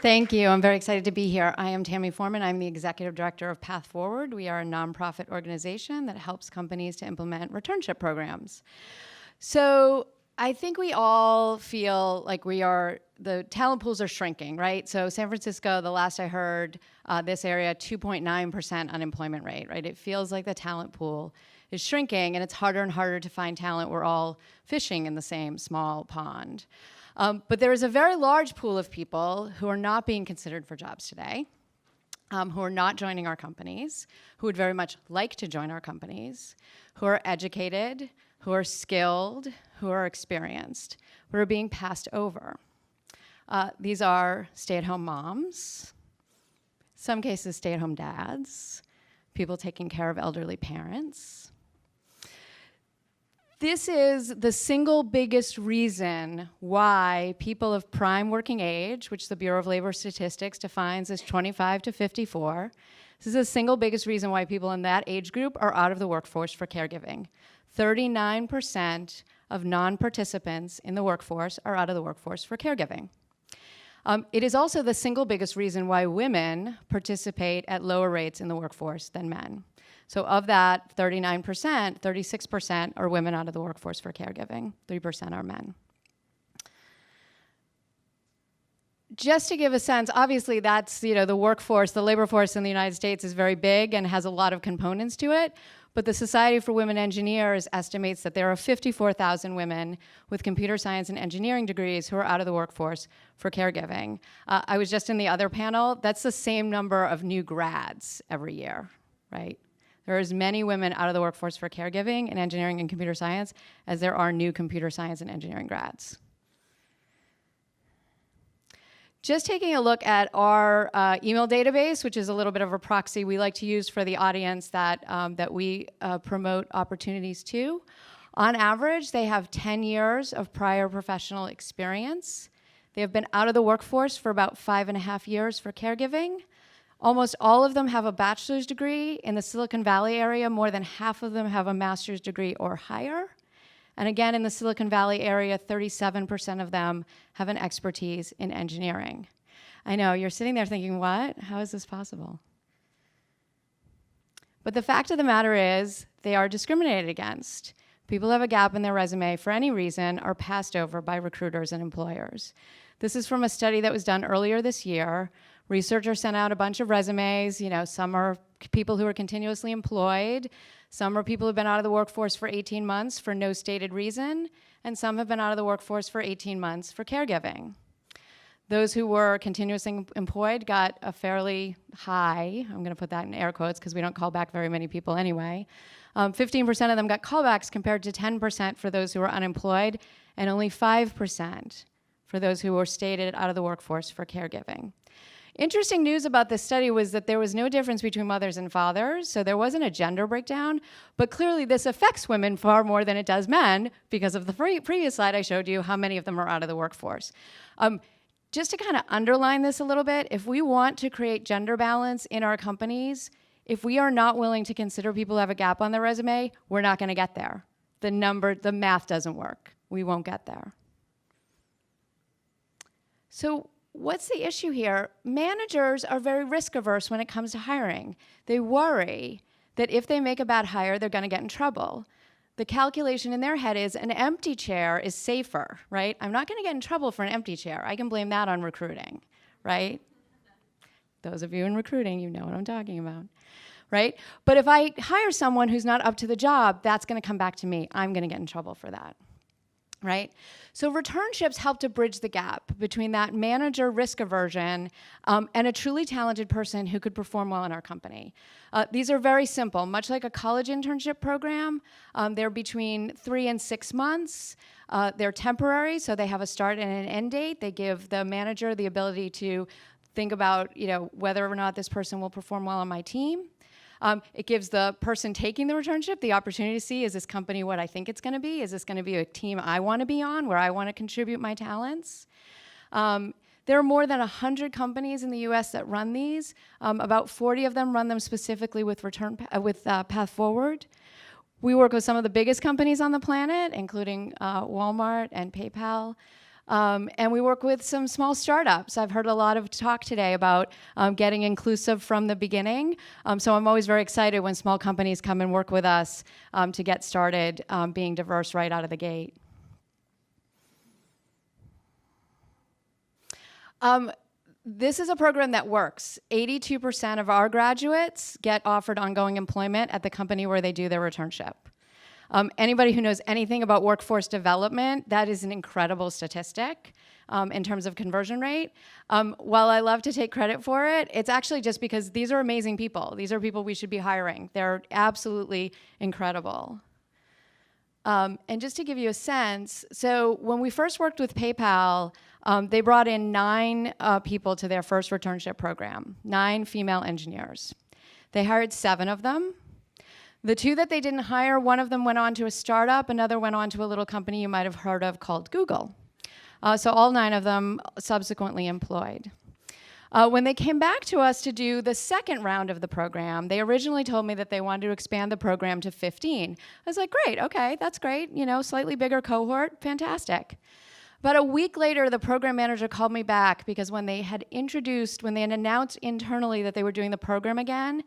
Thank you. I'm very excited to be here. I am Tami Forman. I'm the executive director of Path Forward. We are a nonprofit organization that helps companies to implement returnship programs. So I think we all feel like the talent pools are shrinking, right? So San Francisco, the last I heard, this area, 2.9% unemployment rate, right? It feels like the talent pool is shrinking, and it's harder and harder to find talent. We're all fishing in the same small pond. But there is a very large pool of people who are not being considered for jobs today, who are not joining our companies, who would very much like to join our companies, who are educated, who are skilled, who are experienced, who are being passed over. These are stay-at-home moms, some cases stay-at-home dads, people taking care of elderly parents. This is the single biggest reason why people of prime working age, which the Bureau of Labor Statistics defines as 25 to 54, this is the single biggest reason why people in that age group are out of the workforce for caregiving. 39% of non-participants in the workforce are out of the workforce for caregiving. It is also the single biggest reason why women participate at lower rates in the workforce than men. So of that 39%, 36% are women out of the workforce for caregiving, 3% are men. Just to give a sense, obviously that's, the workforce, the labor force in the United States is very big and has a lot of components to it, but the Society for Women Engineers estimates that there are 54,000 women with computer science and engineering degrees who are out of the workforce for caregiving. I was just in the other panel. That's the same number of new grads every year, right? There are as many women out of the workforce for caregiving and engineering and computer science as there are new computer science and engineering grads. Just taking a look at our email database, which is a little bit of a proxy we like to use for the audience that we promote opportunities to. On average, they have 10 years of prior professional experience. They have been out of the workforce for about 5.5 years for caregiving. Almost all of them have a bachelor's degree. In the Silicon Valley area, more than half of them have a master's degree or higher. And again, in the Silicon Valley area, 37% of them have an expertise in engineering. I know, you're sitting there thinking, what? How is this possible? But the fact of the matter is, they are discriminated against. People who have a gap in their resume for any reason are passed over by recruiters and employers. This is from a study that was done earlier this year. Researchers sent out a bunch of resumes. Some are people who are continuously employed. Some are people who've been out of the workforce for 18 months for no stated reason. And some have been out of the workforce for 18 months for caregiving. Those who were continuously employed got a fairly high, I'm going to put that in air quotes because we don't call back very many people anyway. 15% of them got callbacks compared to 10% for those who were unemployed, and only 5% for those who were stated out of the workforce for caregiving. Interesting news about this study was that there was no difference between mothers and fathers, so there wasn't a gender breakdown, but clearly this affects women far more than it does men because of the previous slide I showed you, how many of them are out of the workforce. Just to kind of underline this a little bit, if we want to create gender balance in our companies, if we are not willing to consider people who have a gap on their resume, we're not going to get there. The math doesn't work. We won't get there. So what's the issue here? Managers are very risk averse when it comes to hiring. They worry that if they make a bad hire, they're going to get in trouble. The calculation in their head is an empty chair is safer, right? I'm not going to get in trouble for an empty chair. I can blame that on recruiting, right? Those of you in recruiting, you know what I'm talking about, right? But if I hire someone who's not up to the job, that's going to come back to me. I'm going to get in trouble for that. Right? So returnships help to bridge the gap between that manager risk aversion and a truly talented person who could perform well in our company. These are very simple. Much like a college internship program, they're between 3 and 6 months. They're temporary, so they have a start and an end date. They give the manager the ability to think about whether or not this person will perform well on my team. It gives the person taking the returnship the opportunity to see, is this company what I think it's going to be? Is this going to be a team I want to be on, where I want to contribute my talents? There are more than 100 companies in the US that run these. About 40 of them run them specifically with Path Forward. We work with some of the biggest companies on the planet, including Walmart and PayPal. And we work with some small startups. I've heard a lot of talk today about getting inclusive from the beginning. So I'm always very excited when small companies come and work with us to get started being diverse right out of the gate. This is a program that works. 82% of our graduates get offered ongoing employment at the company where they do their returnship. Anybody who knows anything about workforce development, that is an incredible statistic in terms of conversion rate. While I love to take credit for it, it's actually just because these are amazing people. These are people we should be hiring. They're absolutely incredible. And just to give you a sense, so when we first worked with PayPal, they brought in 9 people to their first returnship program, 9 female engineers. They hired 7 of them. The 2 that they didn't hire, one of them went on to a startup, another went on to a little company you might have heard of called Google. So all 9 of them subsequently employed. When they came back to us to do the second round of the program, they originally told me that they wanted to expand the program to 15. I was like, great, okay, that's great, you know, slightly bigger cohort, fantastic. About a week later, the program manager called me back because when they had announced internally that they were doing the program again,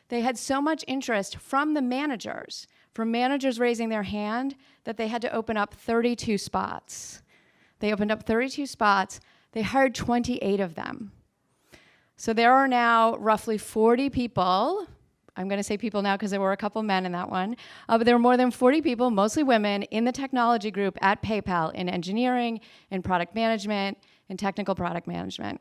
they had so much interest from the managers, from managers raising their hand, that they had to open up 32 spots. They opened up 32 spots. They hired 28 of them. So there are now roughly 40 people. I'm going to say people now because there were a couple men in that one. But there were more than 40 people, mostly women, in the technology group at PayPal in engineering, in product management, in technical product management.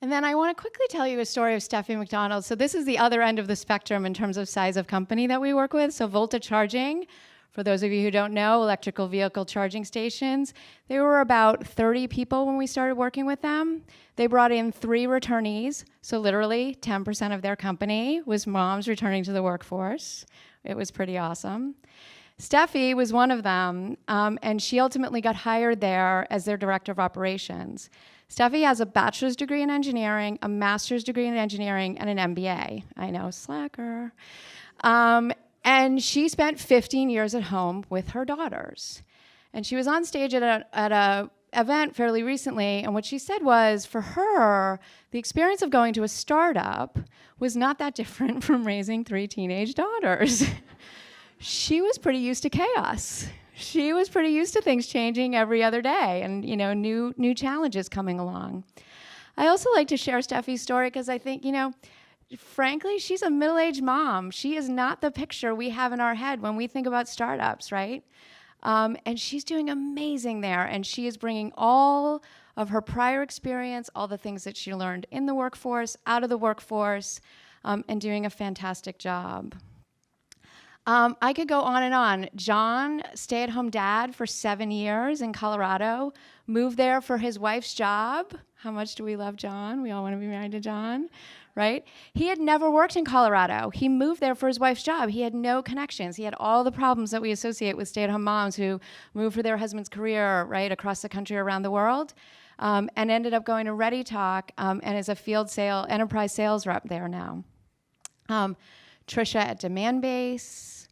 And then I want to quickly tell you a story of Steffi McDonald. So this is the other end of the spectrum in terms of size of company that we work with. So Volta Charging, for those of you who don't know, electrical vehicle charging stations. They were about 30 people when we started working with them. They brought in 3 returnees. So literally 10% of their company was moms returning to the workforce. It was pretty awesome. Steffi was one of them, and she ultimately got hired there as their director of operations. Steffi has a bachelor's degree in engineering, a master's degree in engineering, and an MBA. I know, slacker. And she spent 15 years at home with her daughters. And she was on stage at a event fairly recently, and what she said was, for her, the experience of going to a startup was not that different from raising 3 teenage daughters. She was pretty used to chaos. She was pretty used to things changing every other day and, you know, new challenges coming along. I also like to share Steffi's story because I think, you know, frankly, she's a middle-aged mom. She is not the picture we have in our head when we think about startups, right? And she's doing amazing there, and she is bringing all of her prior experience, all the things that she learned in the workforce, out of the workforce, and doing a fantastic job. I could go on and on. John, stay-at-home dad for 7 years in Colorado, moved there for his wife's job. How much do we love John? We all want to be married to John, right? He had never worked in Colorado. He moved there for his wife's job. He had no connections. He had all the problems that we associate with stay-at-home moms who move for their husband's career, right, across the country, around the world, and ended up going to Ready Talk and is a field enterprise sales rep there now. Trisha at Demandbase,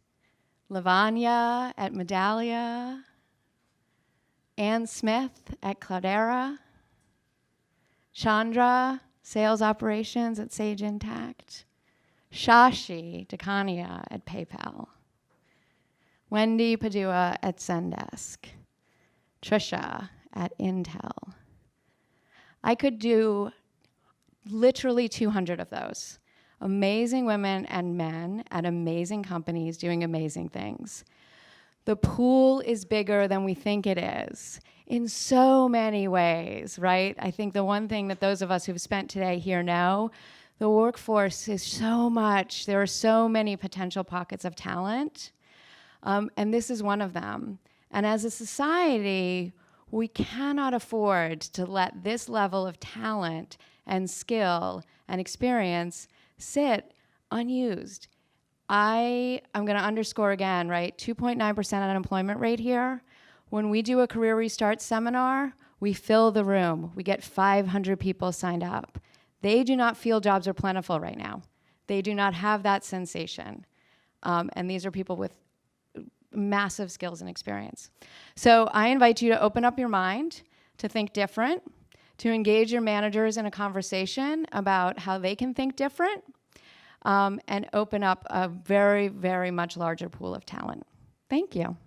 Lavanya at Medallia, Ann Smith at Cloudera, Chandra, sales operations at Sage Intact, Shashi Dekania at PayPal, Wendy Padua at Zendesk, Trisha at Intel. I could do literally 200 of those. Amazing women and men at amazing companies doing amazing things. The pool is bigger than we think it is in so many ways, right? I think the one thing that those of us who've spent today here know, the workforce is so much. There are so many potential pockets of talent, and this is one of them. And as a society, we cannot afford to let this level of talent and skill and experience sit unused. I'm going to underscore again, right? 2.9% unemployment rate here. When we do a career restart seminar, we fill the room. We get 500 people signed up. They do not feel jobs are plentiful right now. They do not have that sensation. And these are people with massive skills and experience. So I invite you to open up your mind, to think different, to engage your managers in a conversation about how they can think different, and open up a very, very much larger pool of talent. Thank you.